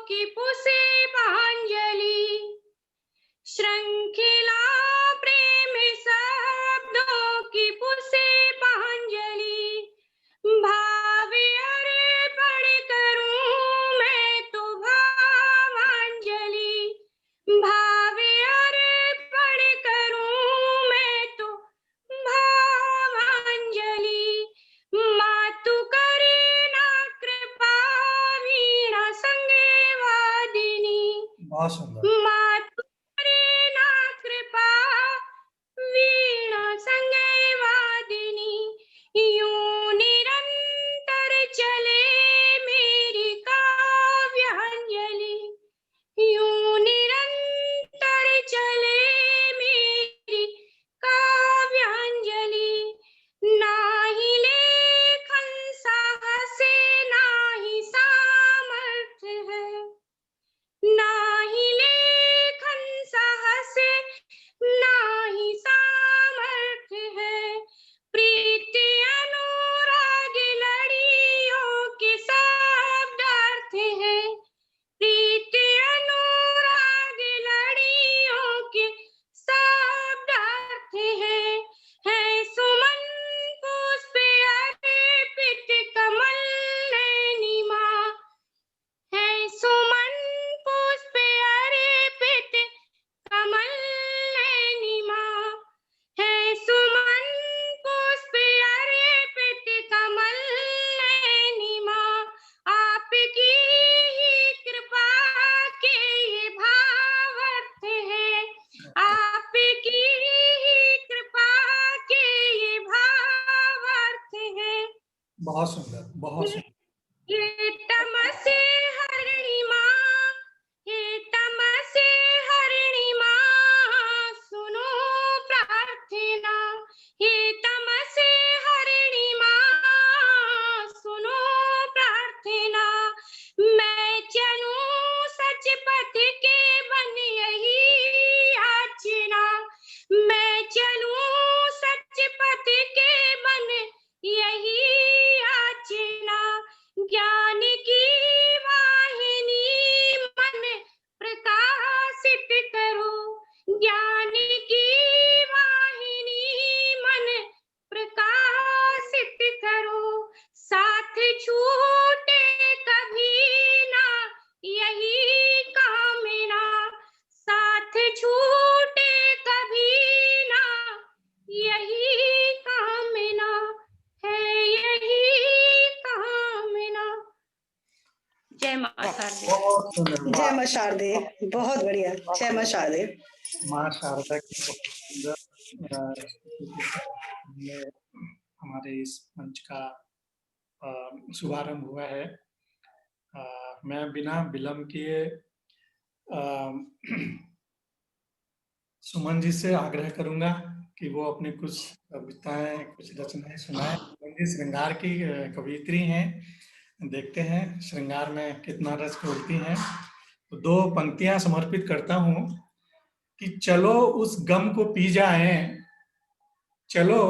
की पुसे पांजलि, श्रृंखला प्रेम शब्दों की पुसे पांजलि, भावे अर्पण करूं मैं तो भावांजलि, भावे अर्पण करूं मैं तो भावांजलि, मातु करे ना कृपा वीणा संगे वादिनी, बहुत सुंदर। मातु करे ना कृपा वीणा संगे वादिनी, यूं निरंतर चले मेरी काव्यांजलि, यूं निरंतर चले मेरी काव्यांजलि, नाही लेखन साहसे नाही सामर्थ्य है, नाही लेखन साहसे नाही सामर्थ्य है, प्रीति अनुराग लड़ियों के शब्दार्थ है, प्रीति अनुराग लड़ियों के शब्दार्थ है सुमन पुष्प अर्पित कमल नैनी माँ, है सुमन पुष्प अर्पित कमल नैनी माँ, है सुमन पुष्प अर्पित कमल नैनी माँ, आपकी ही कृपा के ये भावार्थ है, आपकी ही कृपा के ये भावार्थ है। बहुत सुंदर, बहुत सुंदर। ये तमसे हरिणी माँ, ये तमसे हरिणी माँ, सुनो प्रार्थना, ये तमसे हरिणी माँ, सुनो प्रार्थना, मैं चलूं सच पथ के बन यही याचना, मैं चलूं सच पथ के बन यही याचना, ज्ञान की वाहिनी मन प्रकाशित करो, ज्ञान की वाहिनी मन प्रकाशित करो, साथ छूटे कभी ना यही कामना, साथ छूटे कभी ना यही कामना है, यही कामना। जय मां शारदे। बहुत सुंदर। जय मां शारदे, बहुत बढ़िया। जय मां शारदे। माँ शारदा की बहुत सुंदर हमारे इस मंच का शुभारंभ हुआ है। मैं बिना विलंब किए सुमन जी से आग्रह करूंगा कि वो अपनी कुछ कविताएं, कुछ रचनाएं सुनाएं। सुमन जी श्रृंगार की कवयित्री हैं, देखते हैं श्रृंगार में कितना रस घोलती हैं। तो 2 पंक्तियां समर्पित करता हूं कि चलो उस गम को पी जाएं, चलो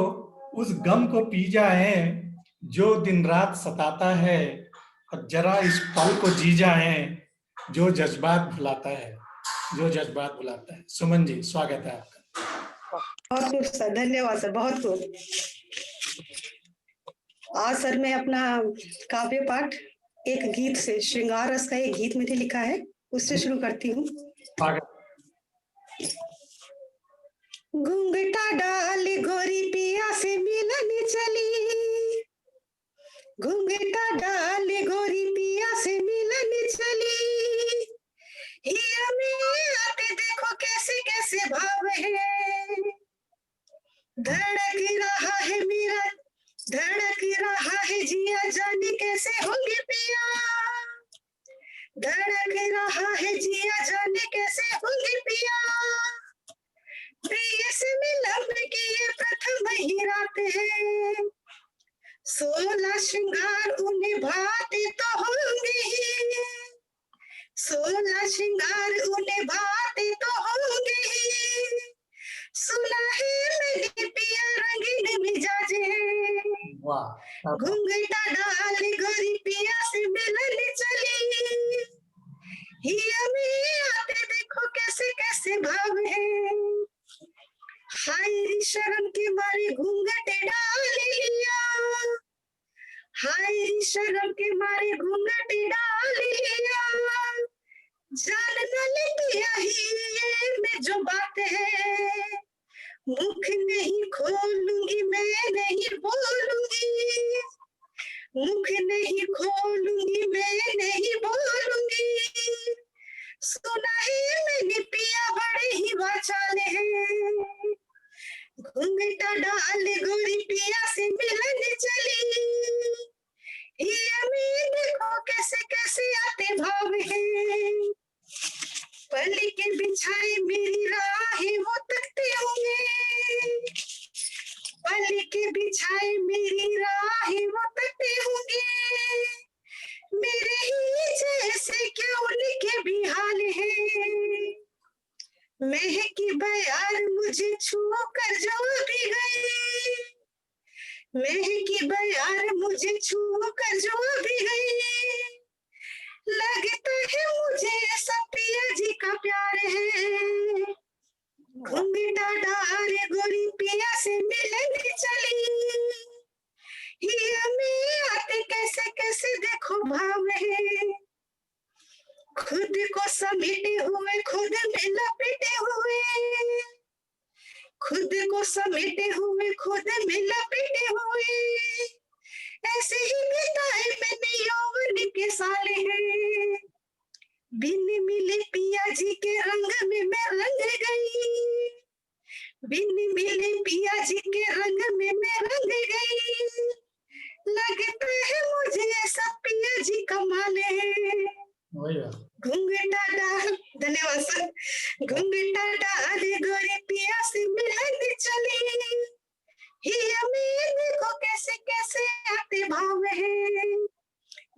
उस गम को पी जाएं जो दिन रात सताता है, और जरा इस पल को जी जाएं जो जज्बात भुलाता है, जो जज्बात भुलाता है। सुमन जी, स्वागत है आपका। बहुत खूब सर, धन्यवाद सर, बहुत खूब। आज सर मैं अपना काव्य पाठ एक गीत से, श्रृंगार रस का एक गीत मैंने लिखा है, उससे शुरू करती हूँ। घूंघटा डाल गोरी पिया से मिलन चली, घूंघटा डाल गोरी पिया से मिलन चली, हिया में आके देखो कैसे कैसे भाव है, धड़क रहा है मेरा, धड़क रहा है जिया, जाने कैसे होंगे पिया, धड़क रहा है जिया, जाने कैसे होंगे पिया, प्रिय से मिलन की ये प्रथम ही रात है, 16 श्रृंगार उन्हें भाते तो होंगे ही, 16 श्रृंगार उन्हें भाते तो होंगे ही, सुना है मैंने पिया रंगीन मिजाज है, घूंघटा डाल गोरी पिया से मिलन चली, हिया में आते देखो कैसे कैसे भाव है, हाय रे शर्म के मारे घूंघट डाल लिया, हाय रे शर्म के मारे घूंघट डाल लिया, जान न ले पिया ही में जो बात है, मुख नहीं खोलूंगी मैं नहीं बोलूंगी, मुख नहीं खोलूंगी मैं नहीं बोलूंगी, सुना है मैंने पिया बड़े ही वाचाले हैं, घूंघटा डाल गोरी पिया से मिलन चली, हिया में देखो कैसे कैसे आते भाव है, पल्ली के बिछाए मेरी राहें वो तकते होंगे, पल्ली के बिछाए मेरी राहें वो तकते होंगे, मेरे ही जैसे क्या उनके भी हाल है, महकी बयार मुझे छू कर जो भी गई, महकी बयार मुझे छू कर जो भी गई, लगता है मुझे ऐसा पिया जी का प्यार है, घूंघटा डाल गोरी पिया से मिलने चली, हिया में आते कैसे कैसे देखो भाव है, खुद को समेटे हुए खुद में लपेटे हुए, खुद को समेटे हुए खुद में लपेटे हुए, ऐसे ही बिताए मैंने यौवन के साले हैं, बिन मिले पिया जी के रंग में मैं रंग गई, बिन मिले पिया जी के रंग में मैं रंग गई, लगता है मुझे ऐसा पिया जी कमाल है, घूंघटा डाल, धन्यवाद सर, घूंघटा डाल गोरी पिया से मिलन चली, हिया में देखो कैसे कैसे आते भाव है,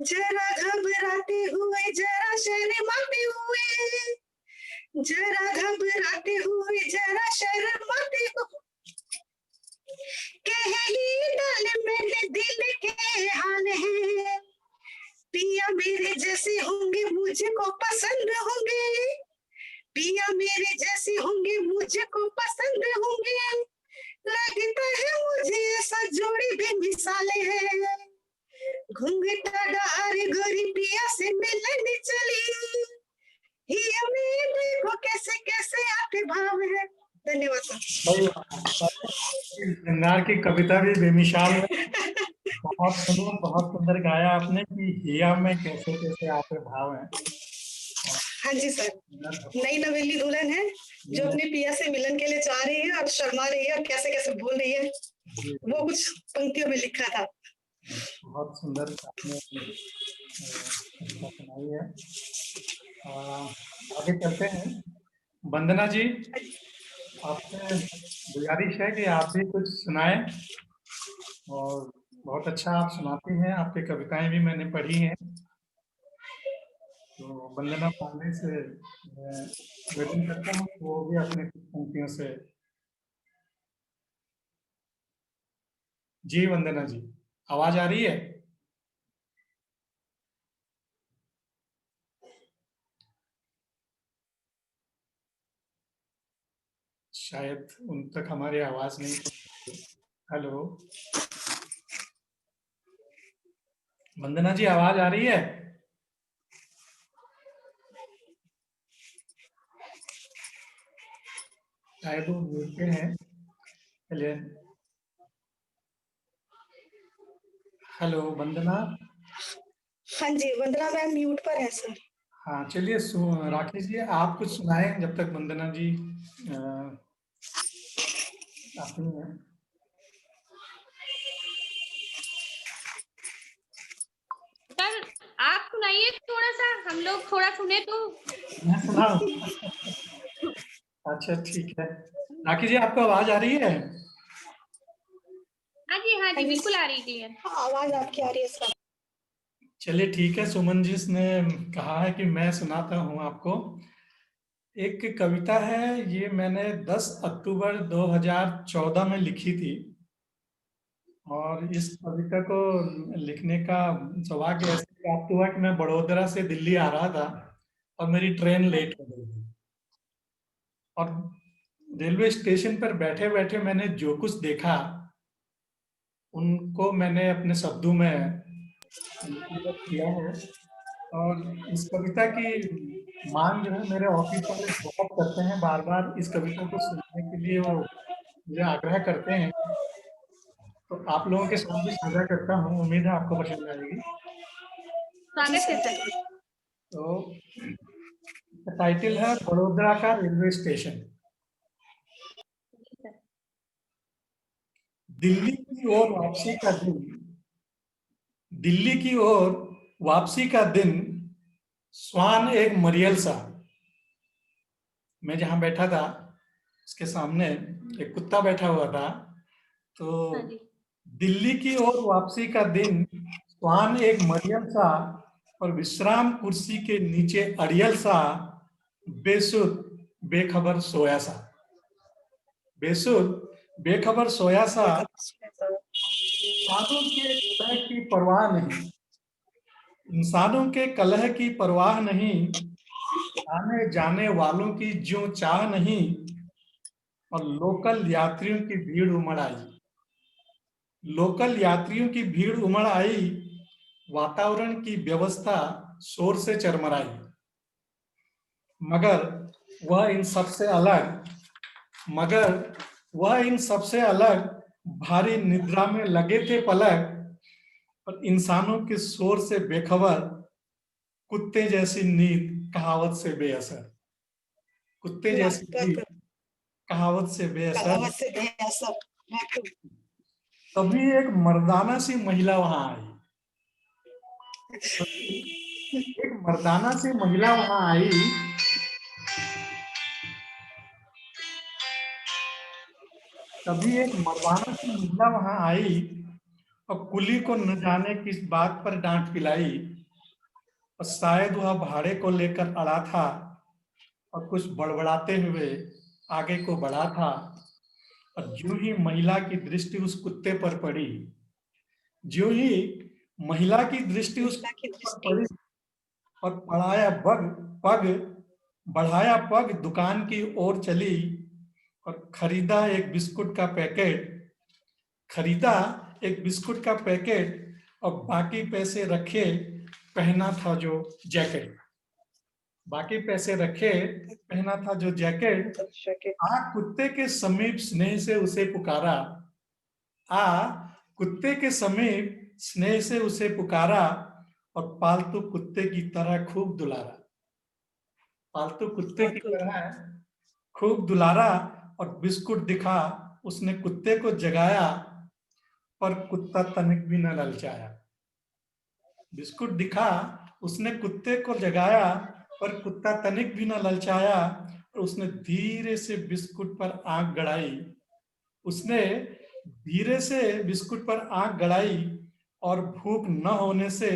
जरा घबराते हुए जरा शर्माते हुए, जरा घबराते हुए जरा शर्माते हुए, कह ही डाल मैंने दिल के हाल है, पिया मेरे जैसे होंगे मुझको पसंद होंगे, पिया मेरे जैसे होंगे मुझको पसंद होंगे, लगता है मुझे ऐसा जोड़ी भी मिसाले है, घूंघटा डाल गोरी पिया से मिलने चली, हिया में देखो कैसे कैसे आते भाव है, धन्यवाद सर। श्रृंगार की कविता भी बेमिसाल है, बहुत सुंदर गाया आपने कि हिया में कैसे कैसे आते भाव हैं। हाँ जी सर, नई नवेली दुल्हन है जो अपने पिया से मिलन के लिए जा रही है और शर्मा रही है और कैसे कैसे बोल रही है, वो कुछ पंक्तियों में लिखा था। बहुत सुंदर आपने कविता सुनाई है। आगे चलते हैं। वंदना जी, आपसे गुजारिश है कि आप भी कुछ सुनाएं, और बहुत अच्छा आप सुनाती हैं, आपकी कविताएं भी मैंने पढ़ी हैं, तो वंदना पांडे से मैं निवेदन करता हूँ वो भी अपने कुछ पंक्तियों से। जी वंदना जी, आवाज आ रही है? शायद उन तक हमारी आवाज नहीं। हेलो वंदना जी, आवाज आ रही है? शायद वो म्यूट पे हैं। चलिए, हेलो वंदना। हाँ जी, वंदना मैम म्यूट पर है सर। हाँ चलिए, राकेश जी आप कुछ सुनाएं जब तक वंदना जी आती हैं। सर आप सुनाइए थोड़ा सा, हम लोग थोड़ा सुने तो। मैं सुनाऊं? अच्छा ठीक है। राकेश जी आपको आवाज आ रही है? हाँ जी बिल्कुल आ रही क्लियर। आवाज आपकी आ रही है सर। चलिए ठीक है। सुमन जी ने कहा है कि मैं सुनाता हूँ आपको। एक कविता है, ये मैंने 10 अक्टूबर 2014 में लिखी थी, और इस कविता को लिखने का सौभाग्य ऐसे प्राप्त हुआ कि मैं बड़ोदरा से दिल्ली आ रहा था, और मेरी ट्रेन लेट हो गई थी। और रेलवे स्टेशन पर बैठे बैठे मैंने जो कुछ देखा उनको मैंने अपने शब्दों में लिपिबद्ध किया है। और इस कविता की मांग जो है मेरे ऑफिस वाले बहुत करते हैं, बार बार इस कविता को सुनने के लिए वो मुझे आग्रह करते हैं। तो आप लोगों के साथ भी साझा करता हूँ, उम्मीद है आपको पसंद आएगी। स्वागत है सर। तो टाइटल है बड़ोदरा का रेलवे स्टेशन। दिल्ली की ओर वापसी का दिन, दिल्ली की ओर वापसी का दिन, स्वान एक मरियल सा। मैं जहां बैठा था उसके सामने एक कुत्ता बैठा हुआ था। तो हाँ जी। दिल्ली की ओर वापसी का दिन, स्वान एक मरियल सा, और विश्राम कुर्सी के नीचे अड़ियल सा, बेसुध बेखबर सोया सा। बेसुध बेखबर सोया सा, इंसानों के कलह की परवाह नहीं, इंसानों के कलह की परवाह नहीं, आने जाने वालों की ज्यों चाह नहीं, और लोकल यात्रियों की भीड़ उमड़ आई, लोकल यात्रियों की भीड़ उमड़ आई, वातावरण की व्यवस्था शोर से चरमराई। मगर वह इन सबसे अलग, मगर वह इन सबसे अलग भारी निद्रा में लगे थे पलक, और इंसानों के शोर से बेखबर, कुत्ते जैसी नींद कहावत से बेअसर, कुत्ते जैसी नींद कहावत से बेअसर। तभी एक मर्दाना सी महिला वहां आई, एक मर्दाना सी महिला वहां आई, तभी एक मर्दाना सी महिला वहां आई, और कुली को न जाने किस बात पर डांट पिलाई, और शायद वह भाड़े को लेकर अड़ा था, और कुछ बड़बड़ाते हुए आगे को बढ़ा था। और ज्यों ही महिला की दृष्टि उस कुत्ते पर पड़ी, ज्यों ही महिला की दृष्टि उस कुत्ते पर पड़ी, और बढ़ाया पग दुकान की ओर चली, और खरीदा एक बिस्कुट का पैकेट, खरीदा एक बिस्कुट का पैकेट, और बाकी पैसे रखे, पहना था जो जैकेट, बाकी पैसे रखे, पहना था जो जैकेट। आ कुत्ते के समीप स्नेह से उसे पुकारा, आ कुत्ते के समीप स्नेह से उसे पुकारा, और पालतू कुत्ते की तरह खूब दुलारा, पालतू कुत्ते की तरह खूब दुलारा। और बिस्कुट दिखा उसने कुत्ते को जगाया, पर कुत्ता तनिक भी न ललचाया। बिस्कुट दिखा उसने कुत्ते को जगाया, पर कुत्ता तनिक भी न ललचाया, और उसने धीरे से बिस्कुट पर आंख गड़ाई, उसने धीरे से बिस्कुट पर आंख गड़ाई, और भूख न होने से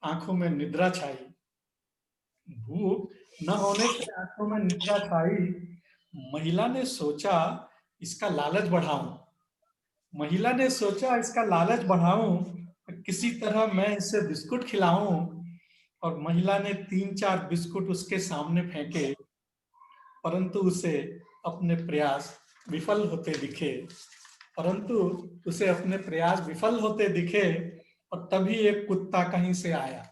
आंखों में निद्रा छाई, भूख न होने से आंखों में निद्रा छाई। महिला ने सोचा इसका लालच बढ़ाऊं, महिला ने सोचा इसका लालच बढ़ाऊं, किसी तरह मैं इसे बिस्कुट खिलाऊं। और महिला ने 3-4 बिस्कुट उसके सामने फेंके, परंतु उसे अपने प्रयास विफल होते दिखे, परंतु उसे अपने प्रयास विफल होते दिखे। और तभी एक कुत्ता कहीं से आया,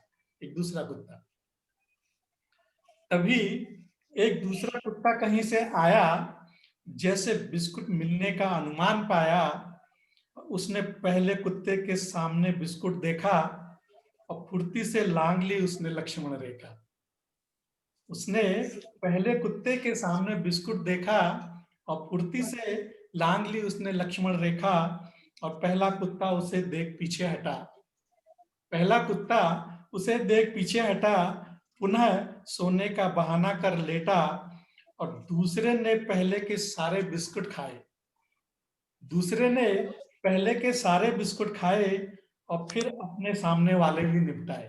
एक दूसरा कुत्ता, तभी एक दूसरा कुत्ता कहीं से आया। जैसे बिस्कुट मिलने का अनुमान पाया, उसने पहले कुत्ते के सामने बिस्कुट देखा, और फुर्ती से लांग ली उसने लक्ष्मण रेखा, उसने पहले कुत्ते के सामने बिस्कुट देखा, और फुर्ती से लांग ली उसने लक्ष्मण रेखा। और पहला कुत्ता उसे देख पीछे हटा, पहला कुत्ता उसे देख पीछे हटा, पुनः सोने का बहाना कर लेटा। और दूसरे ने पहले के सारे बिस्कुट खाए, दूसरे ने पहले के सारे बिस्कुट खाए, और फिर अपने सामने वाले भी निपटाए,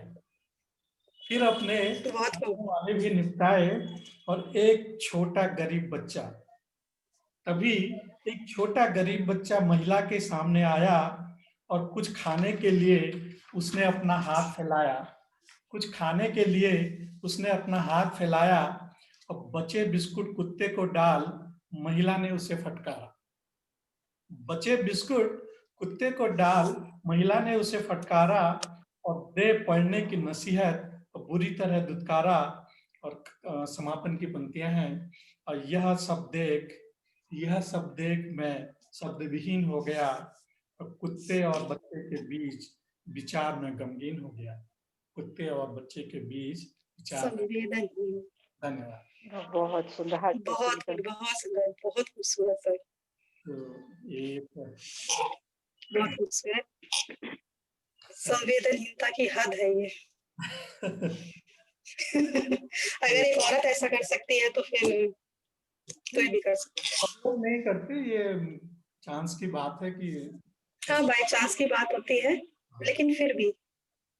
फिर अपने सामने वाले भी निपटाए। और एक छोटा गरीब बच्चा, तभी एक छोटा गरीब बच्चा महिला के सामने आया, और कुछ खाने के लिए उसने अपना हाथ फैलाया, कुछ खाने के लिए उसने अपना हाथ फैलाया और बचे बिस्कुट कुत्ते को डाल, महिला ने उसे फटकारा। बचे बिस्कुट कुत्ते को डाल, महिला ने उसे फटकारा और दे पढ़ने की नसीहत और बुरी तरह दुत्कारा। और समापन की पंक्तियां हैं, और यह सब देख मैं शब्द विहीन हो गया और कुत्ते और बच्चे के बीच विचार में गमगीन हो गया। कुत्ते और बच्चे के बीच विचार में। संवेदनहीन। धन्यवाद। बहुत सुंदर। बहुत सुंदर, बहुत खूबसूरत सर, तो ये बहुत खूबसूरत। संवेदनहीनता की हद है ये। अगर एक औरत ऐसा कर सकती है तो फिर कोई भी कर सकता है। सब लोग नहीं करते, ये चांस की बात है कि हाँ, बाय चांस की बात होती है, लेकिन फिर भी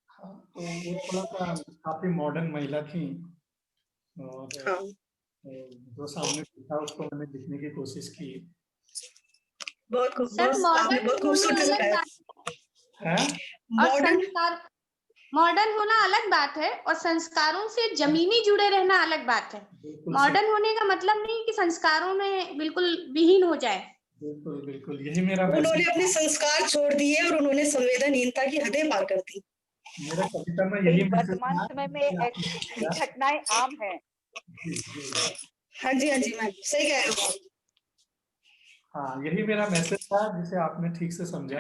हाँ, तो वो थोड़ा सा काफी मॉडर्न महिला थी और हाँ, जो सामने पूछा उसको मैंने लिखने की कोशिश की सर आपने बहुत खूबसूरत अलग बताया। बात है। और मॉडर्न संस्कार, मॉडर्न होना अलग बात है और संस्कारों से जमीनी जुड़े रहना अलग बात है। बिल्कुल मॉडर्न होने का मतलब नहीं कि संस्कारों में बिल्कुल विहीन हो जाए। बिल्कुल बिल्कुल यही मेरा उन्होंने मैसेज। अपने संस्कार छोड़ दिए और उन्होंने संवेदनहीनता की हदें पार कर दी। मेरा कविता में यही मैसेज वर्तमान था समय में कि आपने ऐसी किया। घटनाएं आम हैं। जी, जी। हाँ जी मैम, सही कह रहे हो। हाँ, यही मेरा मैसेज था जिसे आपने ठीक से समझा।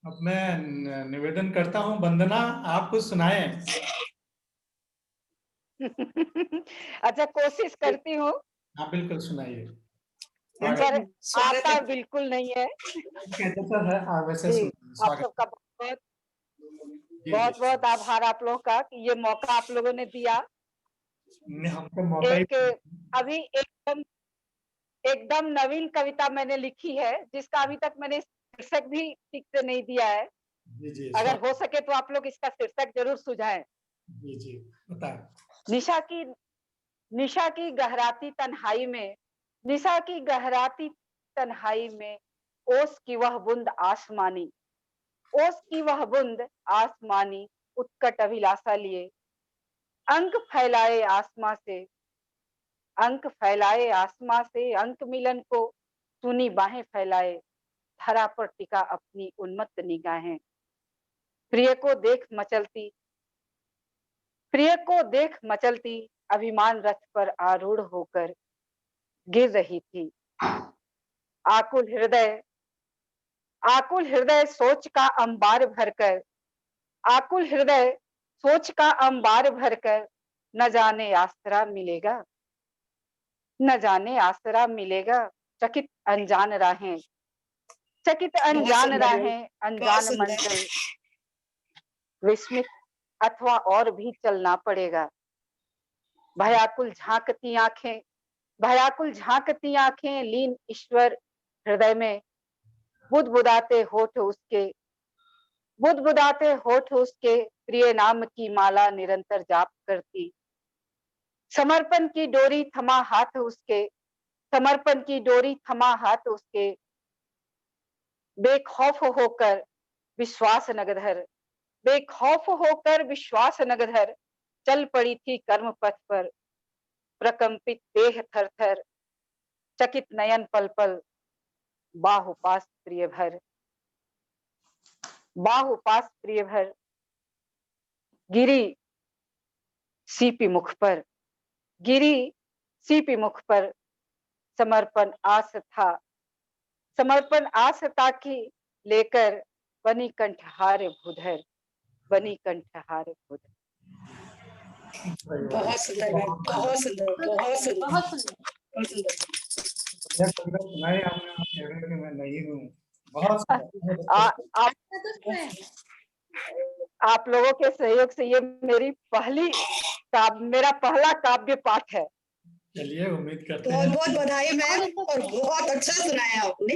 अब मैं निवेदन करता हूँ, वंदना आप कुछ सुनाएं। अच्छा, कोशिश करती हूँ, हाँ बिल्कुल सुनाइए। हाँ पर जी, स्वागत आता है। बिल्कुल नहीं है। कैसा है वैसे जी, सुनाइए, आप स्वागत। सबका बहुत जी, बहुत जी। बहुत आभार आप लोगों का कि ये मौका आप लोगों ने दिया। हमको मौका ही एक अभी एकदम नवीन कविता मैंने लिखी है, जिसका अभी तक मैंने शीर्षक भी ठीक से नहीं दिया है। जी, जी, अगर हो सके तो आप लोग इसका शीर्षक जरूर सुझाएं। जी, जी, बताएं। निशा की गहराती तन्हाई में, निशा की गहराती तन्हाई में ओस की वह बूंद आसमानी, ओस की वह बूंद आसमानी उत्कट अभिलाषा लिए अंक फैलाए आसमां से, अंक फैलाए आसमां से, अंक मिलन को सुनी बाहें फैलाए धरा पर टिका अपनी उन्मत्त निगाहें। प्रिय को देख मचलती, प्रिय को देख मचलती अभिमान रथ पर आरूढ़ होकर गिर रही थी। आकुल हृदय, आकुल हृदय सोच का अंबार भरकर, आकुल हृदय सोच का अंबार भरकर न जाने आसरा मिलेगा, न जाने आसरा मिलेगा। चकित अनजान राहें, चकित अनजान राहें, अनजान मंजिल, विस्मित अथवा और भी चलना पड़ेगा। भयाकुल झांकती आंखें, भयाकुल झांकती आंखें लीन ईश्वर हृदय में, बुदबुदाते होठ उसके, बुदबुदाते होठ उसके प्रिय नाम की माला निरंतर जाप करती। समर्पण की डोरी थमा हाथ उसके, समर्पण की डोरी थमा हाथ उसके, बेखौफ होकर विश्वास नगधर, बेखौफ होकर विश्वास नगधर चल पड़ी थी कर्म पथ पर, प्रकंपित देह थर थर, चकित नयन पल पल, बाहुपास प्रिय भर, बाहुपास प्रिय भर, गिरी सीपी मुख पर, गिरी सीपी मुख पर समर्पण आस था, समर्पण आस था की लेकर बनी कंठहार भूधर, बनी कंठहार भूधर। बहुत सुंदर मैम, बहुत सुंदर, बहुत सुंदर, बहुत सुंदर। बहुत सुंदर। यह कविता सुनाई आपने, आप कह रहे हैं कि मैं नहीं हूँ। बहुत अच्छा तो सुनाए। आप लोगों के सहयोग से ये मेरी मेरा पहला काव्य पाठ है। चलिए, उम्मीद करते बहुत हैं बहुत बधाई मैम, और बहुत अच्छा सुनाया आपने।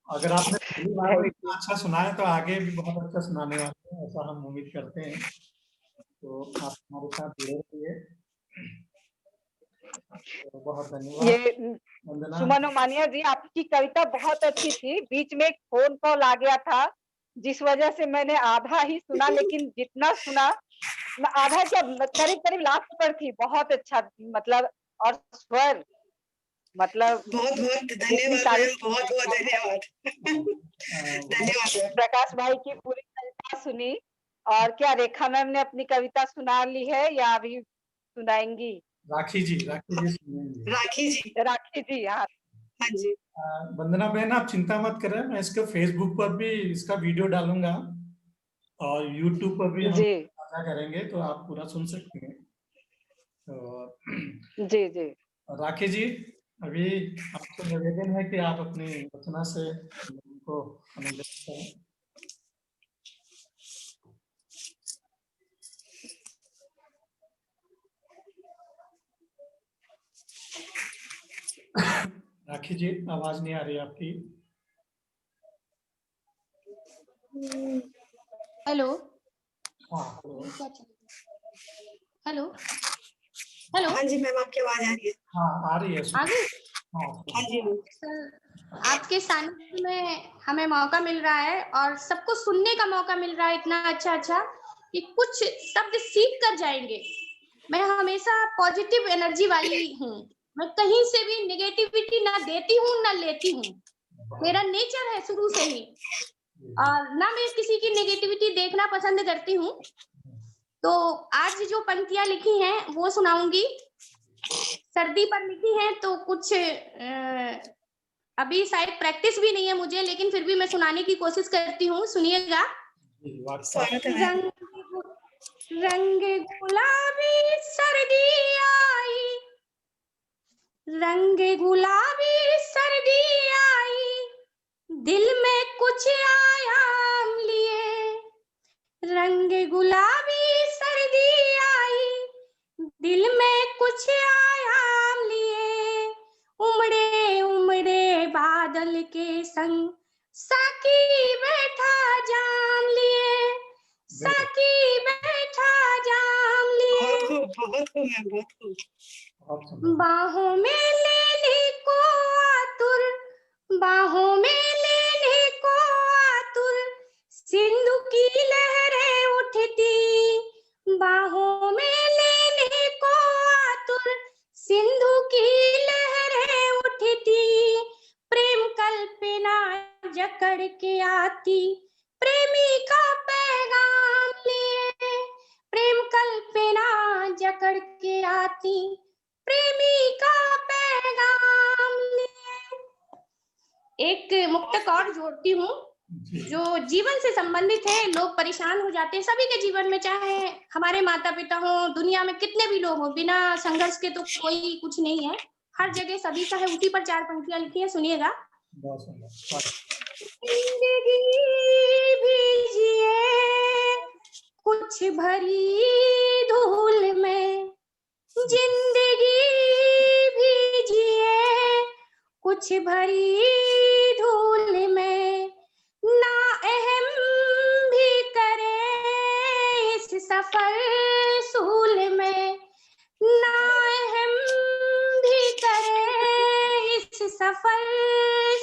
अगर आपने पहली बार में इतना अच्छा सुनाया तो आगे भी बहुत अच्छा सुनाने वाले हैं, ऐसा हम उम्मीद करते हैं। तो आप हमारे साथ जुड़े रहिए। तो बहुत धन्यवाद ये वंदना। सुमन ओमानिया जी, आपकी कविता बहुत अच्छी थी। बीच में एक फोन कॉल आ गया था जिस वजह से मैंने आधा ही सुना, लेकिन जितना सुना आधा क्या करीब करीब लास्ट पर थी, बहुत अच्छा मतलब, और स्वर मतलब बहुत बहुत इतनी धन्यवाद तारीफ। मैम, बहुत बहुत धन्यवाद। धन्यवाद। प्रकाश भाई की पूरी कविता सुनी, और क्या रेखा मैम ने अपनी कविता सुना ली है या अभी सुनाएंगी? राखी जी सुनेंगे। राखी जी। राखी जी, हाँ हाँ जी। वंदना बहन आप चिंता मत करें, मैं इसके फेसबुक पर भी इसका वीडियो डालूंगा और यूट्यूब पर भी हम जी साझा करेंगे, तो आप पूरा सुन सकते हैं। तो जी जी। राखी जी, अभी आपसे निवेदन है कि आप अपनी रचना से उनको अनुग्रहित करें। राखी जी, आवाज नहीं आ रही आपकी। हेलो हाँ हेलो। हेलो हेलो, हाँ जी मैम, आपकी आवाज आ रही है। हाँ आ रही है, सुन। आगे हाँ हाँ जी मैम। सर, आपके सानिध्य में हमें मौका मिल रहा है और सबको सुनने का मौका मिल रहा है इतना अच्छा अच्छा कि कुछ शब्द सीख कर जाएंगे। मैं हमेशा पॉजिटिव एनर्जी वाली हूँ, मैं कहीं से भी नेगेटिविटी ना देती हूँ ना लेती हूँ, मेरा नेचर है शुरू से ही, और ना मैं किसी की नेगेटिविटी देखना पसंद करती हूँ। तो आज जो पंक्तियां लिखी हैं वो सुनाऊंगी। सर्दी पर लिखी हैं तो कुछ अभी शायद प्रैक्टिस भी नहीं है मुझे, लेकिन फिर भी मैं सुनाने की कोशिश करती हूँ, सुनिएगा। स्वागत है मैम। रंग गुलाबी सर्दी आई, रंग गुलाबी सर्दी आई, दिल में कुछ आयाम लिए। रंग गुलाबी सर्दी आई, दिल में कुछ आयाम लिए। उमड़े उमड़े बादल के संग साकी बैठा जाम लिए, साकी बैठा जाम लिए। बहुत खूब मैम, बहुत खूब। बाहों में लेने को आतुर, बाहों में लेने को आतुर, सिंधु की लहरें उठती। बाहों में लेने को आतुर, सिंधु की लहरें उठती। प्रेम कल्पना जकड़ के आती, प्रेमी का पैगाम लिए। प्रेम कल्पना जकड़ के आती, प्रेमी का पैगाम लिए। एक मुक्तक और जोड़ती हूँ जो जीवन से संबंधित है। लोग परेशान हो जाते हैं सभी के जीवन में, चाहे हमारे माता पिता हो, दुनिया में कितने भी लोग हो, बिना संघर्ष के तो कोई कुछ नहीं है, हर जगह सभी का है। उसी पर 4 पंक्तियां लिखी है, सुनिएगा। जिंदगी भी जिए कुछ भरी धूल में, जिंदगी भी जिए कुछ भरी धूल में, ना अहम भी करे इस सफर सूल में, ना अहम भी करे इस सफर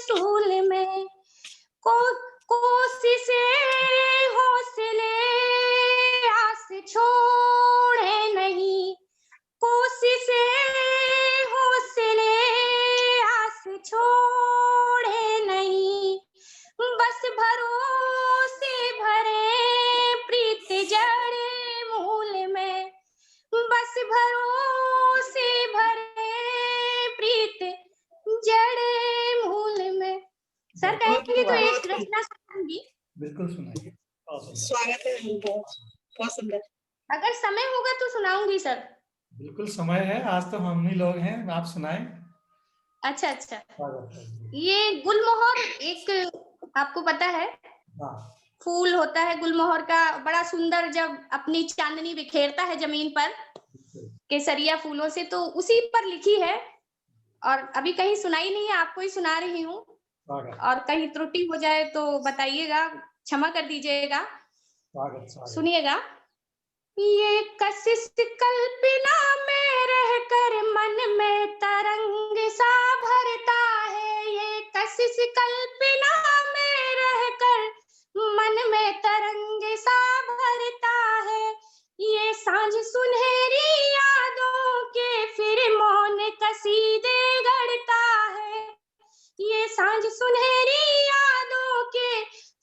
सूल में। कोशिशें हौसले आस छोड़े नहीं, कोशिशें हौसले आस छोड़े नहीं। बस भरोसे भरे प्रीत जड़े मूल में, बस भरोसे भरे प्रीत जड़े मूल में। सर कहेंगे तो एक रचना सुनाऊंगी। बिल्कुल सुनाइए। स्वागत है, बहुत सुंदर। अगर समय होगा तो सुनाऊंगी सर। बिल्कुल समय है, आज तो हम ही लोग हैं, आप सुनाएं। अच्छा अच्छा, ये गुलमोहर एक आपको पता है फूल होता है गुलमोहर का, बड़ा सुंदर, जब अपनी चांदनी बिखेरता है जमीन पर केसरिया फूलों से, तो उसी पर लिखी है। और अभी कहीं सुनाई नहीं है, आपको ही सुना रही हूँ, और कहीं त्रुटि हो जाए तो बताइएगा, क्षमा कर दीजिएगा। सुनिएगा। ये कशिश कल्पना में रहकर मन में तरंग सा भरता है, ये कशिश कल्पना में रहकर मन में तरंग सा भरता है। सांझ सुनहरी यादों के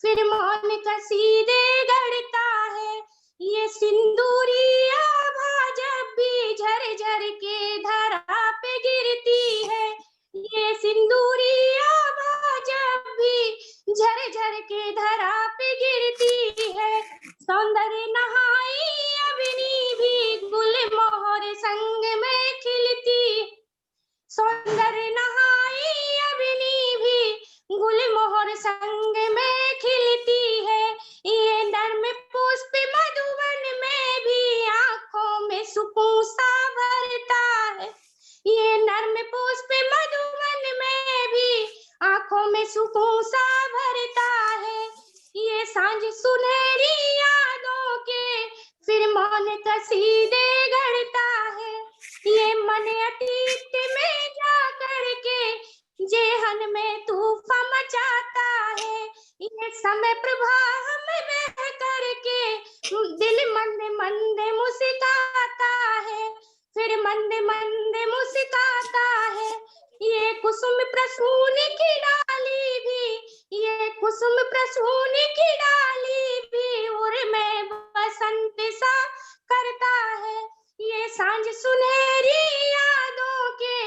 फिर मौन कसीदे गढ़ता है। ये सिंदूरी आभा जब भी झर-झर के धरा पे गिरती है। ये सिंदूरी आभा जब भी झर-झर के धरा पे गिरती है। सौंदर्य नहाई अवनी भी गुलमोहर संग में खिलती। सौंदर्य नहाई अवनी भी गुलमोहर संग में खिलती है। ये नर्म पुष्प मधुवन में भी आंखों में सुकून सा भरता है। ये नर्म पुष्प मधुवन में भी आंखों में सुकून सा भरता है। ये सांझ सुनहरी यादों के फिर मौन कसीदे गढ़ता है। ये मन अतीत में जा करके जेहन में तूफान मचाता है। ये समय प्रवाह में बह करके दिल मंद मंद मुस्कुराता है। फिर मंद मंद मुस्कुराता है। ये कुसुम प्रसून की डाली भी, ये कुसुम प्रसून की डाली भी उर में बसंत सा करता है। ये सांझ सुनहरी यादों के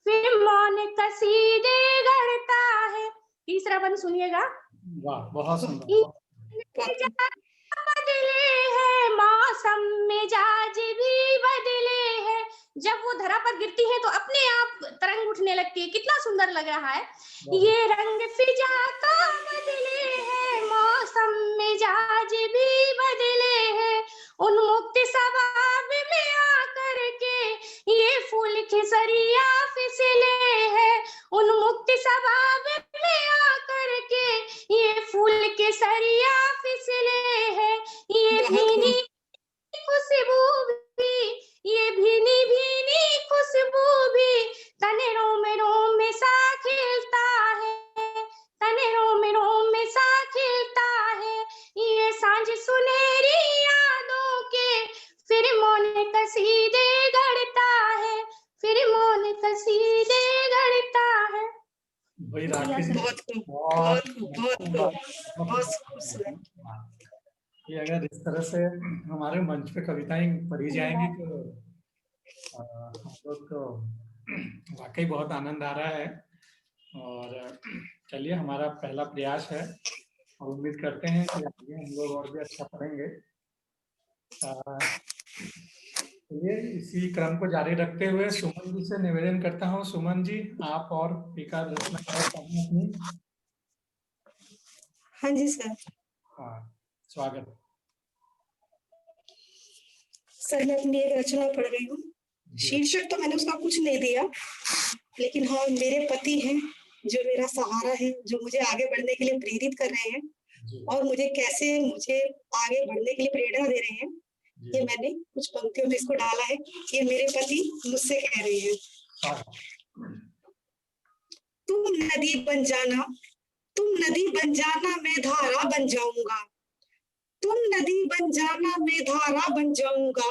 फिर मौन कसीदे गढ़ता है। तीसरा बंद सुनिएगा। वाह, बहुत सुंदर। बदले है मौसम मिजाज भी बदले है। जब वो धरा पर गिरती है तो अपने आप तरंग उठने लगती है। कितना सुंदर लग रहा है। ये रंग फिजा का बदले है मौसम मिजाज भी बदले है। उन्मुक्त सवाब में आकर के ये फूल खिसरिया फिसले है। उन्मुक्त सवाब में आकर के ये फूल केसरिया फिसले है। ये भीनी खुशबू भी, ये भीनी भीनी खुशबू भी तने रोम में सा खिलता है। तने रोम में सा खिलता है। ये सांझ सुनहरी यादों के फिर मौन कसीदे गढ़ता है। फिर मौन कसीदे गढ़ता है। वही राकेश, बहुत खूबसूरत। ये अगर इस तरह से हमारे मंच पे कविताएं पढ़ी जाएंगी तो हम लोग को वाकई बहुत आनंद आ रहा है। और चलिए, हमारा पहला प्रयास है और उम्मीद करते हैं कि आगे हम लोग और भी अच्छा पढ़ेंगे। चलिए, इसी क्रम को जारी रखते हुए सुमन जी से निवेदन करता हूँ। सुमन जी, आप और टीका रचना अपनी। हाँ जी सर। हाँ, स्वागत। सर, मैं अपनी एक रचना पढ़ रही हूँ। शीर्षक तो मैंने उसका कुछ नहीं दिया, लेकिन हाँ, मेरे पति हैं जो मेरा सहारा है, जो मुझे आगे बढ़ने के लिए प्रेरित कर रहे हैं और मुझे आगे बढ़ने के लिए प्रेरणा दे रहे हैं। ये मैंने कुछ पंक्तियों में इसको डाला है। ये मेरे पति मुझसे कह रहे हैं। तुम नदी बन जाना, तुम नदी बन जाना, मैं धारा बन जाऊंगा। तुम नदी बन जाना, मैं धारा बन जाऊंगा।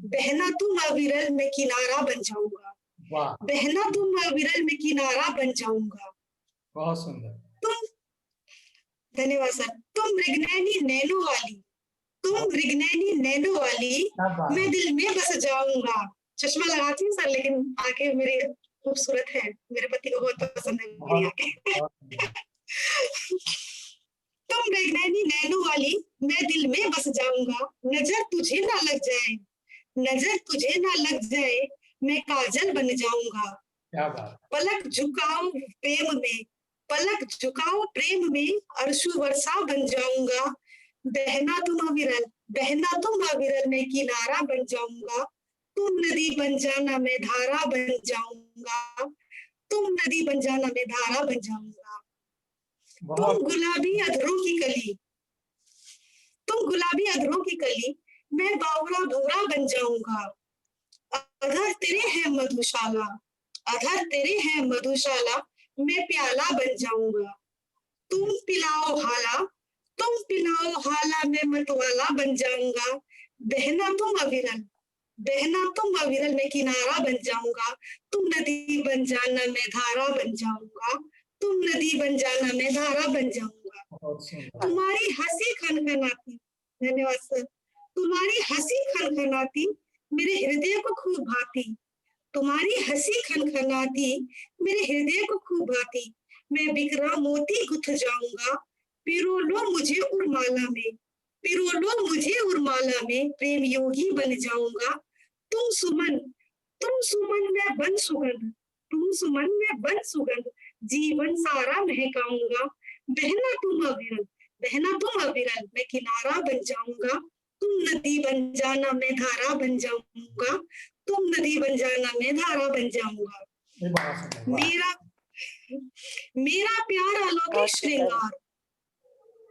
बहना तुम अविरल, मैं किनारा बन जाऊंगा। बहना तुम अविरल, मैं किनारा बन जाऊंगा। बहुत सुंदर। तुम, धन्यवाद सर। तुम मृगनयनी नैनो वाली, तुम मृगनयनी नैनो वाली, मैं दिल में बस जाऊंगा। चश्मा लगाती हूँ सर, लेकिन आंखें मेरी खूबसूरत है। मेरे पति को बहुत पसंद है मेरी आंखें। तुम मृगनयनी नैनो वाली, मैं दिल में बस जाऊंगा। नजर तुझे ना लग जाए, नजर तुझे ना लग जाए, मैं काजल बन जाऊंगा। क्या बात। पलक झुकाओ प्रेम में, पलक झुकाओ प्रेम में, अर्शु वर्षा बन जाऊंगा। बहना तुम अविरल, बहना तुम अविरल, मैं किनारा बन जाऊंगा। तुम नदी बन जाना, मैं धारा बन जाऊंगा। तुम नदी बन जाना, मैं धारा बन जाऊंगा। तुम गुलाबी अधरों की कली, तुम गुलाबी अधरों की कली, मैं बावरा भौरा बन जाऊंगा। अधर तेरे हैं मधुशाला, अधर तेरे हैं मधुशाला, मैं प्याला बन जाऊंगा। तुम पिलाओ हाला, तुम पिलाओ हाला, मैं मतवाला बन जाऊंगा। बहना तुम अविरल, बहना तुम अविरल, मैं किनारा बन जाऊंगा। तुम नदी बन जाना, मैं धारा बन जाऊंगा। तुम नदी बन जाना मैं धारा बन जाऊंगा। बहुत सुंदर। तुम्हारी हंसी खनखनाती, धन्यवाद सर, तुम्हारी हंसी खनखनाती मेरे हृदय को खूब भाती। तुम्हारी हंसी खनखनाती मेरे हृदय को खूब भाती। मैं बिखरा मोती गुथ जाऊंगा, पिरो लो मुझे उर्माला में, पिरो लो मुझे उर्माला में, प्रेम योगी बन जाऊंगा। तुम सुमन, तुम सुमन मैं बन सुगंध, तुम सुमन मैं बन सुगंध, जीवन सारा महकाऊंगा। बहना तुम अविरल, बहना तुम अविरल, मैं किनारा बन जाऊंगा। तुम नदी बन जाना मैं धारा बन जाऊंगा, तुम नदी बन जाना मैं धारा बन जाऊंगा। ये बड़ा सुंदर। वाह। मेरा मेरा प्यार अलौकिक बहुत सुंदर। श्रृंगार,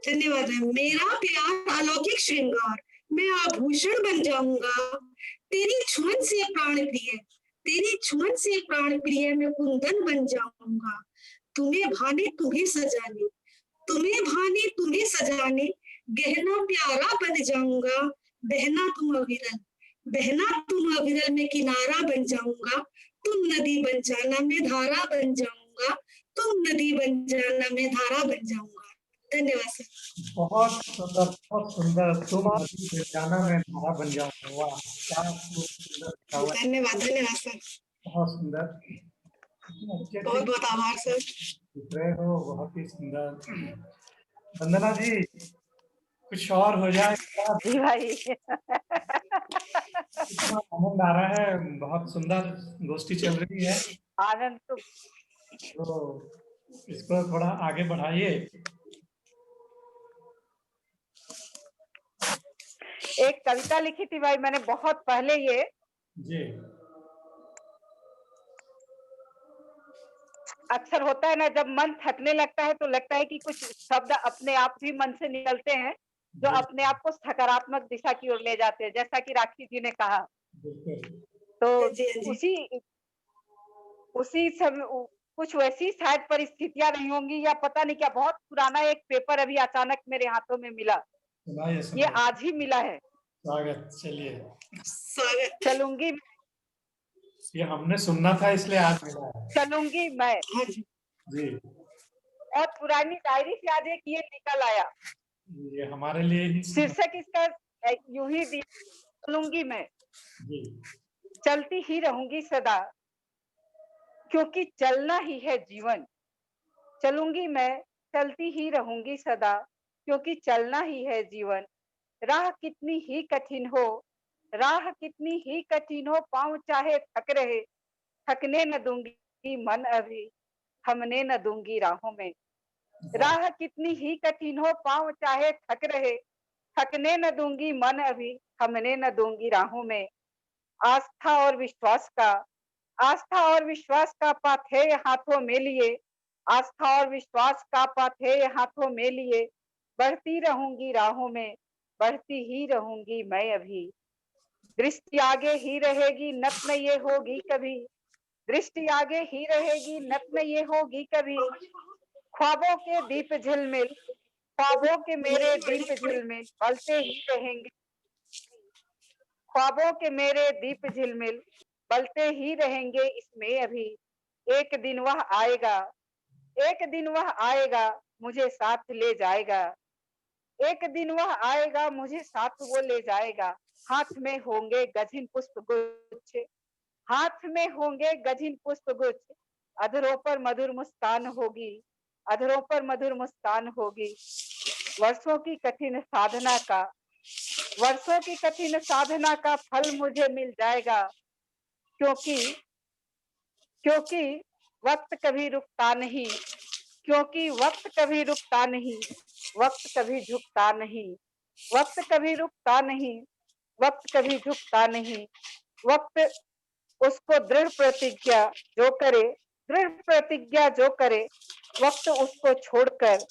धन्यवाद है। मेरा प्यार अलौकिक श्रृंगार, मैं आभूषण बन जाऊंगा। तेरी छुअन से प्राण प्रिय, तेरी छुअन से प्राण प्रिय, मैं कुंदन बन जाऊंगा। तुम्हें भाने तुम्हें सजाने, तुम्हें भाने तुम्हें सजाने, गहना प्यारा बन जाऊंगा। बहना तुम अविरल, बहना तुम अविरल, मैं किनारा बन जाऊंगा। तुम नदी बन जाना मैं धारा बन जाऊंगा, तुम नदी बन जाना मैं धारा बन जाऊंगा। धन्यवाद सर। बहुत सुंदर, बहुत सुंदर। तुम नदी बन जाना मैं धारा बन जाऊंगा। वाह, क्या सुंदर लिखा हुआ है। धन्यवाद, धन्यवाद सर, बहुत सुंदर। अच्छे बहुत बहुत आभार सर। लिख रहे हो, बहुत ही सुंदर। वंदना जी, कुछ और हो जाए। जी भाई। इतना आनंद आ रहा है, बहुत सुंदर गोष्ठी चल रही है, आनंद तो तो इसको थोड़ा आगे बढ़ाइए। एक कविता लिखी थी भाई मैंने बहुत पहले, ये जी। अक्सर होता है ना, जब मन थकने लगता है तो लगता है कि कुछ शब्द अपने आप भी मन से निकलते हैं जो जी, अपने आप को सकारात्मक दिशा की ओर ले जाते हैं, जैसा कि राखी जी ने कहा। बिल्कुल। तो जी, जी। उसी उसी समय कुछ वैसी शायद परिस्थितियां नहीं होंगी, या पता नहीं क्या, बहुत पुराना एक पेपर अभी अचानक मेरे हाथों में मिला, सुनाइए ये सुनाइए। आज ही मिला है। स्वागत, चलिए। स्वागत। चलूंगी, ये हमने सुनना था इसलिए आज मिला है। चलूंगी मैं। हाँ जी। जी, बहुत पुरानी डायरी से आज एक ये निकल आया। ये हमारे लिए ही शीर्षक इसका यूं ही दिया, चलूंगी मैं, जी, चलती ही रहूंगी सदा, क्योंकि चलना ही है जीवन। चलूंगी मैं, चलती ही रहूंगी सदा, क्योंकि चलना ही है जीवन। राह कितनी ही कठिन हो, राह कितनी ही कठिन हो, पाँव चाहे थक रहे, थकने न दूंगी मन अभी, थमने न दूंगी राहों में। राह कितनी ही कठिन हो, पाँव चाहे थक रहे, थकने न दूंगी मन अभी, थमने न दूंगी राहों में। आस्था और विश्वास का, आस्था और विश्वास का पाथेय हाथों में लिए, आस्था और विश्वास का पाथेय हाथों में लिए, बढ़ती रहूंगी राहों में, बढ़ती ही रहूंगी मैं अभी। दृष्टि आगे ही रहेगी, नत न ये होगी कभी, दृष्टि आगे ही रहेगी, नत न ये होगी कभी। ख्वाबों के दीप झिलमिल, ख्वाबों के मेरे दीप झिलमिल बलते ही रहेंगे, ख्वाबों के मेरे दीप झिलमिल बलते ही रहेंगे इसमें अभी। एक दिन वह आएगा, एक दिन वह आएगा, मुझे साथ ले जाएगा, एक दिन वह आएगा, मुझे साथ वो ले जाएगा। हाथ में होंगे गझिन पुष्प गुच्छ, हाथ में होंगे गझिन पुष्प गुच्छ, अधरों पर मधुर मुस्कान होगी, अधरों पर मधुर मुस्कान होगी। वर्षों की कठिन साधना का, वर्षों की कठिन साधना का फल मुझे मिल जाएगा, क्योंकि क्योंकि वक्त कभी रुकता नहीं, क्योंकि वक्त कभी रुकता नहीं, वक्त कभी झुकता नहीं, वक्त कभी रुकता नहीं, वक्त कभी झुकता नहीं। वक्त उसको दृढ़ प्रतिज्ञा जो करे, दृढ़ प्रतिज्ञा जो करे, वक्त उसको छोड़कर,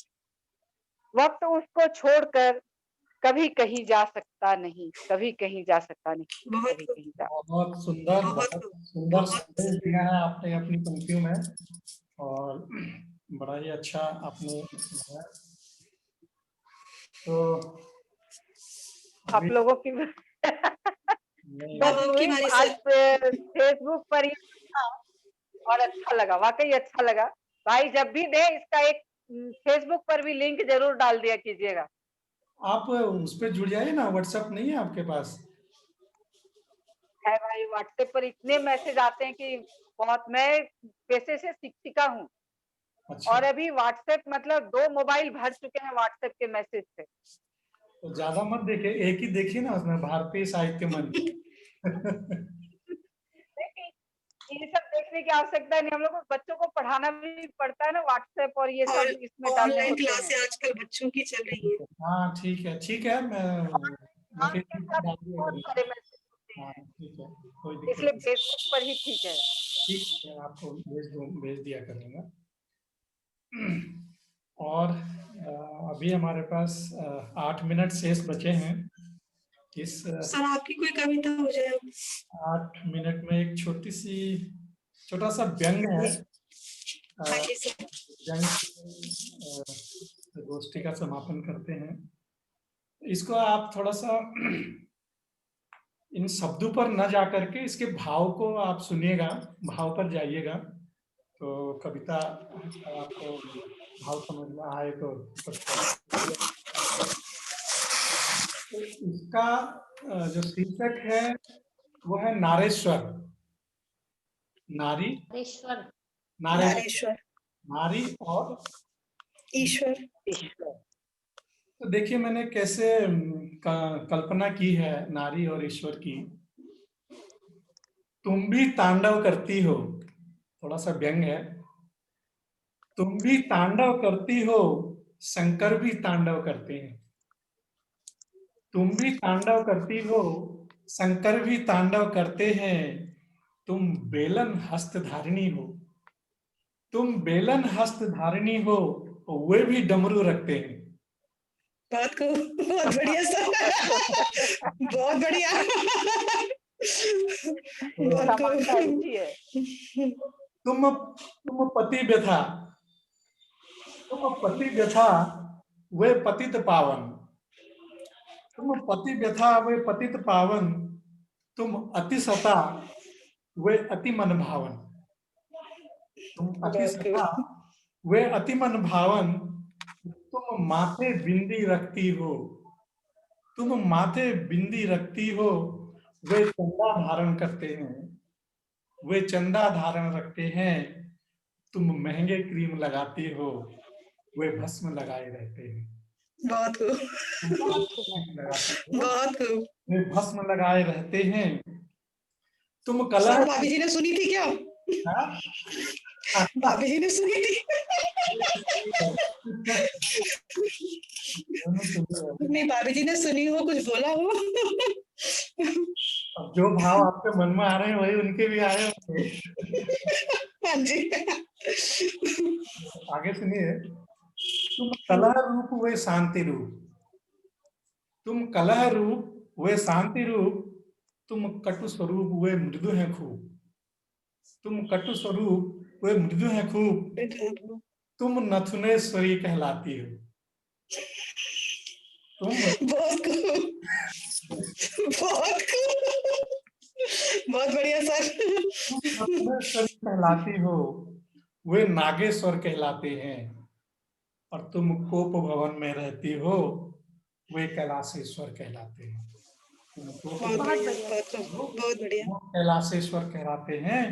वक्त उसको छोड़कर कभी कहीं जा सकता नहीं, कभी कहीं जा सकता नहीं, बहुत कभी कहीं जा। बहुत सुंदर, बहुत बहुत सुंदर संदेश दिया है आपने अपनी पंक्तियों में, और बड़ा ही अच्छा आपने सुनाया। तो आप अभी लोगों की नहीं, बस आपकी वही बारी आज सर। फेसबुक पर ही था और अच्छा लगा, वाकई अच्छा लगा। भाई जब भी दे इसका एक फेसबुक पर भी लिंक जरूर डाल दिया कीजिएगा। आप उस पर जुड़ जाइए ना, व्हाट्सएप नहीं है आपके पास? है भाई, व्हाट्सएप पर इतने मैसेज आते हैं कि बहुत। मैं पेशे से शिक्षिका हूँ अच्छा, और अभी व्हाट्सएप मतलब 2 मोबाइल भर चुके हैं व्हाट्सएप के मैसेज से। तो ज्यादा मत देखिए, एक ही देखिए ना, उसमें भारतीय साहित्य मंच। देखिए, ये सब देखने की आवश्यकता नहीं, हम लोग को बच्चों को पढ़ाना भी पड़ता है ना, व्हाट्सएप और ये सब इसमें डालने ऑनलाइन होते हैं। क्लासें आजकल बच्चों की चल रही है। हाँ ठीक है, ठीक है, मैं आपके फेसबुक पर साथ डाल दिया बहुत करूँगा। सारे मैसेज होते हाँ हैं, ठीक है, कोई दिक्कत इसलिए नहीं। फेसबुक पर ही ठीक है। ठीक है, मैं आपको भेज दिया करूँगा। और अभी हमारे पास 8 मिनट शेष बचे हैं। इस सर आपकी कोई कविता हो जाए। 8 मिनट में एक छोटा सा व्यंग है। हाँ जी सर। व्यंग से गोष्ठी का समापन करते हैं। इसको आप थोड़ा सा इन शब्दों पर न जा करके इसके भाव को आप सुनिएगा, भाव पर जाइएगा, तो कविता आपको भाव समझ में आए तो तो इसका जो शीर्षक है वो है नारेश्वर। नारी, ईश्वर, नारेश्वर, नारी और ईश्वर। ईश्वर। तो देखिए मैंने कैसे कल्पना की है नारी और ईश्वर की। तुम भी तांडव करती हो, थोड़ा सा व्यंग है। तुम भी तांडव करती हो, शंकर भी तांडव करते हैं। तुम भी तांडव करती हो, शंकर भी तांडव करते हैं। तुम बेलन हस्त धारिणी हो, तुम बेलन हस्त धारिणी हो, वे भी डमरू रखते हैं। बहुत बढ़िया सर। बहुत बढ़िया। बहुत समानता अच्छी है। तुम पति व्यथा, तुम पति व्यथा वे पतित पावन। तुम पति व्यथा वे पतित पावन, तुम अति सता वे अति मन भावन। तुम अति सता वे अति मन भावन, तुम माथे बिंदी रखती हो, तुम माथे बिंदी रखती हो, वे चंदा धारण करते हैं, वे चंदा धारण रखते हैं। तुम महंगे क्रीम लगाती हो, वे भस्म लगाए रहते हैं। बहुत खूब। तुम अच्छे क्रीम लगाती हो, बहुत खूब। वे भस्म लगाए रहते हैं। तुम कलह, सर भाभी जी ने सुनी थी क्या? हाँ? भाभी जी ने सुनी थी। नहीं भाभी जी ने सुनी हो, कुछ बोला हो। अब जो भाव आपके मन में आ रहे हैं वही उनके भी आए होंगे। हाँ जी। आगे सुनिए। तुम कलह रूप वे शांति रूप, तुम कलह रूप वे शांति रूप, तुम कटु स्वरूप वे मृदु हैं खूब। तुम कटु स्वरूप वे मृदु हैं खूब, तुम नथुनेश्वरी कहलाती हो। तुम बहुत खूब। बहुत खूब। बहुत बढ़िया सर। नथुनेश्वरी कहलाती हो, वे नागेश्वर कहलाते हैं। और तुम कोप भवन में रहती हो, वे कैलाशेश्वर कहलाते हैं। तुम कोप बहुत भवन बढ़िया। बढ़िया। बहुत खूब। बहुत बढ़िया। वो कैलाशेश्वर कहलाते हैं।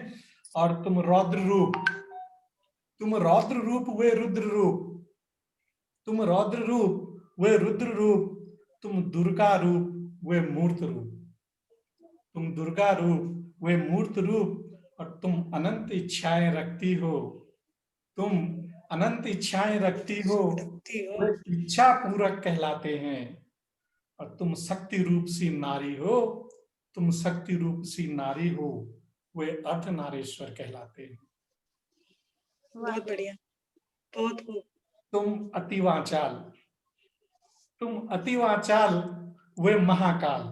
और तुम रौद्र रूप, तुम रौद्र रूप वे रुद्र रूप, तुम रौद्र रूप वे रुद्र रूप, तुम दुर्गा रूप वे मूर्त रूप, तुम दुर्गा रूप वे मूर्त रूप। और तुम अनंत इच्छाएं रखती हो, तुम अनंत इच्छाएं रखती हो, वे इच्छा पूरक कहलाते हैं। और तुम शक्ति रूप सी नारी हो, तुम शक्ति रूप सी नारी हो, वे अर्ध नारेश्वर कहलाते हैं। बहुत बढ़िया। बहुत खूब। तुम अति वाचाल, तुम अति वाचाल वे महाकाल,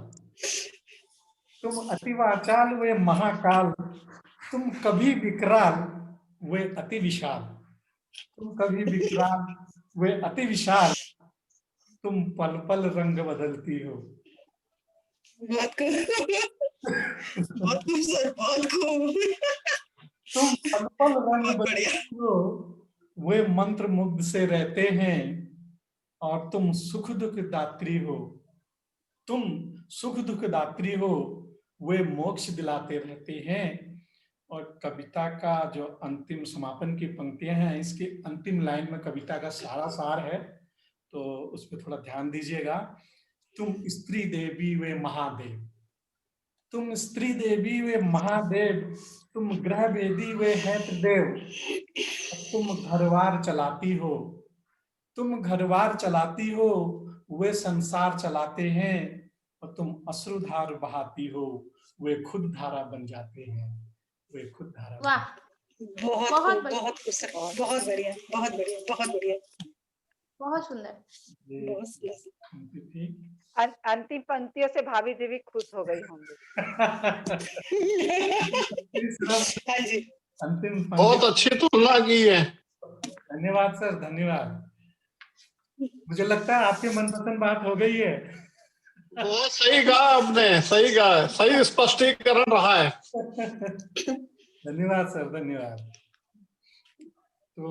तुम अति वाचाल वे महाकाल, तुम कभी विकराल वे अति विशाल, तुम कभी विकराल वे अति विशाल, तुम पल पल रंग बदलती हो। बहुत खूब। बहुत खूब सर। बहुत खूब। तुम पल पल रंग बहुत बढ़िया। बदलती हो, वे मंत्र मुग्ध से रहते हैं और तुम सुख दुख दात्री हो। तुम सुख दुख दात्री हो, वे मोक्ष दिलाते रहते हैं। और कविता का जो अंतिम समापन की पंक्तियां हैं, इसकी अंतिम लाइन में कविता का सारा सार है, तो उस पर थोड़ा ध्यान दीजिएगा। तुम स्त्री देवी वे महादेव, तुम स्त्री देवी वे महादेव, तुम ग्रह वेदी वे हैत देव। तुम घरवार चलाती हो, तुम घरवार चलाती हो, वे संसार चलाते हैं। और तुम अश्रुधार बहाती हो, वे खुद धारा बन जाते हैं, वे खुद धारा बन वाह, बहुत बहुत खूब, बढ़िया। बहुत खूब सर, बहुत बढ़िया, बहुत बढ़िया, बहुत बढ़िया, बहुत सुंदर। ये बहुत सुंदर। पंक्ति थी। अंतिम पंक्तियों से भाभी जी भी खुश हो गई होंगी। हाँ जी, अंतिम बहुत पंक्ति। अच्छी तुलना की है। धन्यवाद सर, धन्यवाद। मुझे लगता है आपकी मनपसंद बात हो गई है। बहुत सही कहा आपने, सही कहा, सही स्पष्टीकरण रहा है। धन्यवाद सर, धन्यवाद। तो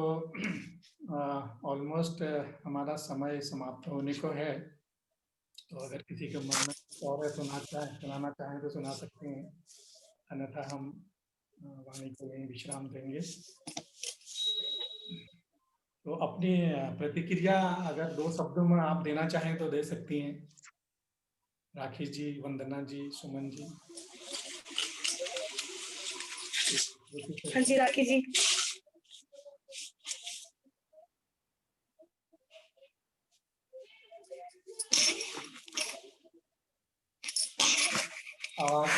ऑलमोस्ट हमारा समय समाप्त होने को है, तो अगर किसी के मन में कुछ और है सुनाना चाहें तो सुना सकते हैं, अन्यथा हम वाणी को यहीं विश्राम देंगे। तो अपनी प्रतिक्रिया अगर 2 शब्दों में आप देना चाहें तो दे सकती हैं, राखी जी, वंदना जी, सुमन जी। हाँ जी राखी जी। आवाज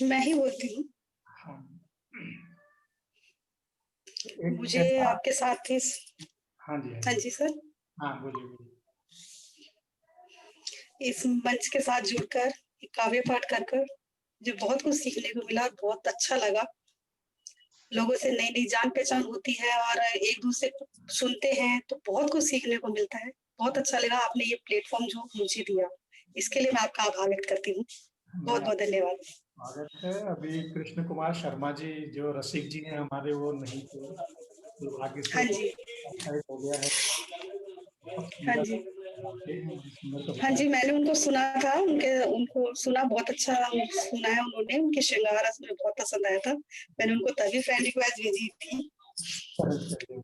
मैं ही बोलती हूँ। हाँ। मुझे आपके साथ ही, हाँ जी, हाँ जी सर, हाँ बोलिए बोलिए। इस मंच के साथ जुड़कर काव्य पाठ कर मुझे बहुत कुछ सीखने को मिला, बहुत अच्छा लगा। लोगों से नई नई जान पहचान होती है और एक दूसरे को सुनते हैं तो बहुत कुछ सीखने को मिलता है। बहुत अच्छा लगा आपने ये प्लेटफॉर्म जो मुझे दिया, इसके लिए मैं आपका आभार व्यक्त करती हूँ। बहुत बहुत धन्यवाद। स्वागत है। अभी कृष्ण कुमार शर्मा जी जो रसिक जी हैं हमारे, वो नहीं थे, दुर्भाग्य से हाँ जी, हो गया है। हाँ जी, सुंदर हाँ जी, मैंने उनको सुना था, उनको सुना, बहुत अच्छा सुनाया उन्होंने, उनके श्रृंगार मुझे बहुत पसंद आया था। मैंने उनको तभी फ्रेंड रिक्वेस्ट भेजी थी।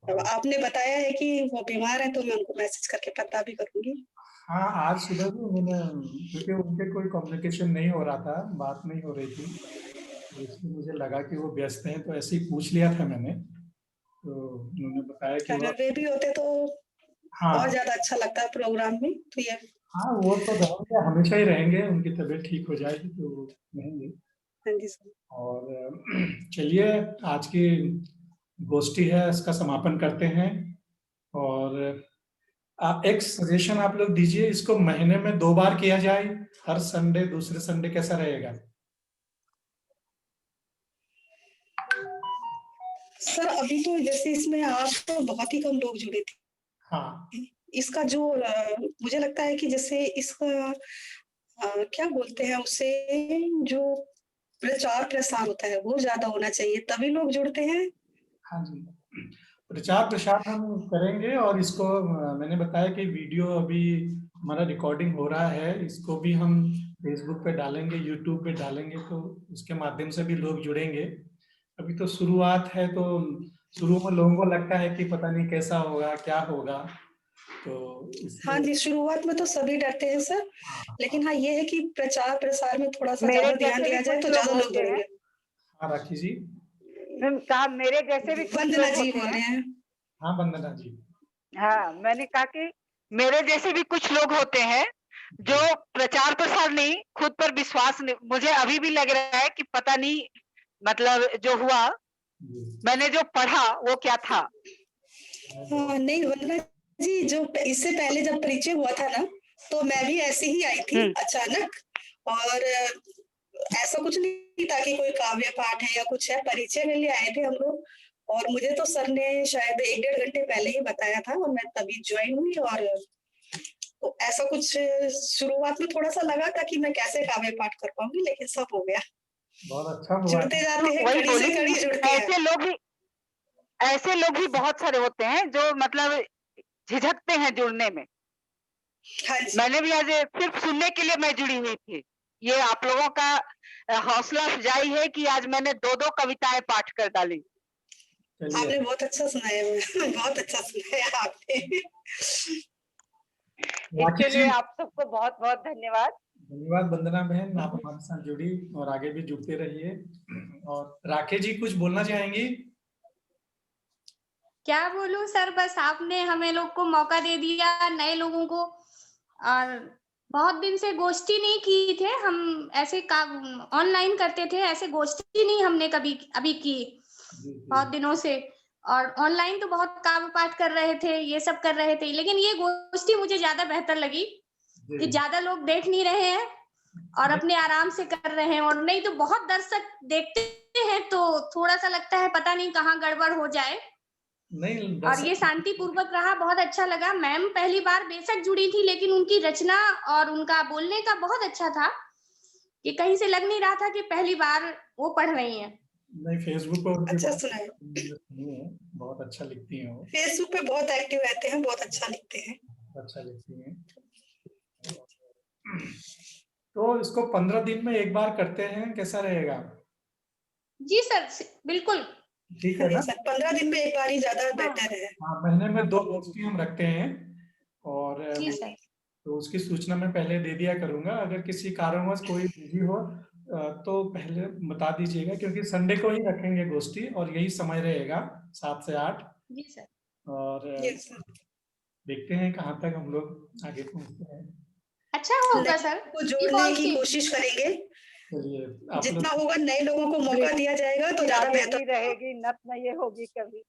अब आपने बताया है कि वो बीमार है तो मैं उनको मैसेज करके पता भी करूंगी। हाँ, आज सुबह भी उन्होंने, क्योंकि उनके कोई कम्युनिकेशन नहीं हो रहा था, बात नहीं हो रही थी, तो इसलिए मुझे लगा कि वो व्यस्त हैं, तो ऐसे ही पूछ लिया था मैंने, तो उन्होंने बताया कि अगर वे भी होते तो हाँ और ज्यादा अच्छा लगता है प्रोग्राम में, तो ये हाँ वो तो रहेंगे, हमेशा ही रहेंगे, उनकी तबीयत ठीक हो जाएगी तो वो रहेंगे। हाँ जी सर। और चलिए, आज की गोष्ठी है इसका समापन करते हैं। और एक सजेशन आप लोग दीजिए, इसको महीने में 2 बार किया जाए, हर संडे दूसरे संडे, कैसा रहेगा? सर अभी तो जैसे इसमें आप तो बहुत ही कम लोग जुड़े थे। हाँ, इसका जो मुझे लगता है कि जैसे इसका क्या बोलते हैं उसे, जो प्रचार प्रसार होता है वो ज्यादा होना चाहिए, तभी लोग जुड़ते हैं। हाँ जी, प्रचार प्रसार हम करेंगे। और इसको मैंने बताया कि वीडियो अभी हमारा रिकॉर्डिंग हो रहा है, इसको भी हम फेसबुक पे डालेंगे, यूट्यूब पे डालेंगे, तो उसके माध्यम से भी लोग जुड़ेंगे। अभी तो शुरुआत है, तो शुरू में लोगों को लगता है कि पता नहीं कैसा होगा, क्या होगा, तो हाँ जी, शुरुआत में तो सभी डरते हैं सर, लेकिन हाँ ये है कि प्रचार प्रसार में थोड़ा सा मेरे ज्यादा ध्यान जैसे भी दिया जाए कुछ तो लोग ज्यादा लोग होते हैं। जुड़ेंगे। हाँ राखी जी। कहा मेरे जैसे भी कुछ वंदना लोग जी होते बोल हैं। रहे हैं। हाँ वंदना जी। हाँ, मैंने कहा कि मेरे जैसे भी कुछ लोग होते हैं जो प्रचार प्रसार नहीं, खुद पर विश्वास नहीं। मुझे अभी भी लग रहा है कि पता नहीं, मतलब जो हुआ, मैंने जो पढ़ा वो क्या था। हाँ नहीं वंदना जी, जो इससे पहले जब परिचय हुआ था ना, तो मैं भी ऐसे ही आई थी अचानक, और ऐसा कुछ नहीं था कि कोई काव्य पाठ है या कुछ है, परिचय के लिए आए थे हम लोग। और मुझे तो सर ने शायद 1-1.5 घंटे पहले ही बताया था और मैं तभी ज्वाइन हुई, और तो ऐसा कुछ शुरुआत में थोड़ा सा लगा था कि मैं कैसे काव्य पाठ कर पाऊंगी, लेकिन सब हो गया। बहुत अच्छा हुआ। जुड़ते जाते हैं, वही कड़ी से बोली, कड़ी जुड़ती है। ऐसे लोग भी बहुत सारे होते हैं जो मतलब झिझकते हैं जुड़ने में। हाँ जी, मैंने भी आज सिर्फ सुनने के लिए मैं जुड़ी हुई थी। ये आप लोगों का हौसला अफजाई है कि आज मैंने 2-2 कविताएं पाठ कर डाली। चलिए, आपने बहुत अच्छा सुनाया। बहुत अच्छा सुनाया आपने। राखी इसके जी, लिए आप सबको बहुत-बहुत धन्यवाद। धन्यवाद वंदना बहन, आप हमारे साथ जुड़ी और आगे भी जुड़ते रहिए। और राखी जी कुछ बोलना चाहेंगी? क्या बोलूं सर, बस आपने हमें लोग को मौका दे दिया, नए लोगों को। और बहुत दिन से गोष्ठी नहीं की थे हम, ऐसे ऑनलाइन करते थे, ऐसे गोष्ठी नहीं हमने कभी अभी की, जी, जी, बहुत दिनों से। और ऑनलाइन तो बहुत काव्य पाठ कर रहे थे, ये सब कर रहे थे, लेकिन ये गोष्ठी मुझे ज्यादा बेहतर लगी कि जी। ज्यादा लोग देख नहीं रहे हैं और अपने आराम से कर रहे हैं। और नहीं तो बहुत दर्शक देखते हैं तो थोड़ा सा लगता है पता नहीं कहाँ गड़बड़ हो जाए। नहीं, और ये शांति पूर्वक रहा, बहुत अच्छा लगा। मैम पहली बार बेशक जुड़ी थी, लेकिन उनकी रचना और उनका बोलने का बहुत अच्छा था कि कहीं से लग नहीं रहा था कि पहली बार वो पढ़ रही हैं। नहीं, फेसबुक पर उनकी अच्छा बहुत सुनाया। सुनी है, बहुत अच्छा लिखती हैं वो, फेसबुक पे बहुत एक्टिव रहते हैं, बहुत अच्छा लिखते हैं। अच्छा लिखती हैं। तो इसको 15 दिन में एक बार करते हैं, कैसा रहेगा? जी सर, बिल्कुल। ठीक हाँ है जी ना? सर, 15 दिन में एक बार ही ज्यादा हाँ बेटर है। हाँ, महीने में 2 गोष्ठी हम रखते हैं। और जी सर। तो उसकी सूचना मैं पहले दे दिया करूंगा। अगर किसी कारणवश कोई बिजी हो तो पहले बता दीजिएगा, क्योंकि संडे को ही रखेंगे गोष्ठी और यही समय रहेगा 7 से 8। जी सर। और यस सर। देखते हैं कहाँ तक हम लोग आगे पहुँचते हैं। अच्छा होगा नए सर, लोगों को ये जोड़ने की पॉजिटिव। कोशिश करेंगे। चलिए, आप जितना लोग, होगा नए लोगों को मौका दिया जाएगा तो फिर ज्यादा आगे बेहतर भी रहेगी, नत नहीं होगी कभी।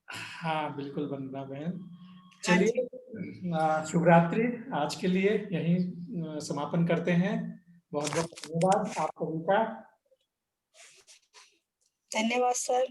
हाँ बिल्कुल वंदना बहन। हाँ जी, चलिए, शुभ रात्रि। आज के लिए यहीं समापन करते हैं। बहुत बहुत धन्यवाद आप सभी का। धन्यवाद सर।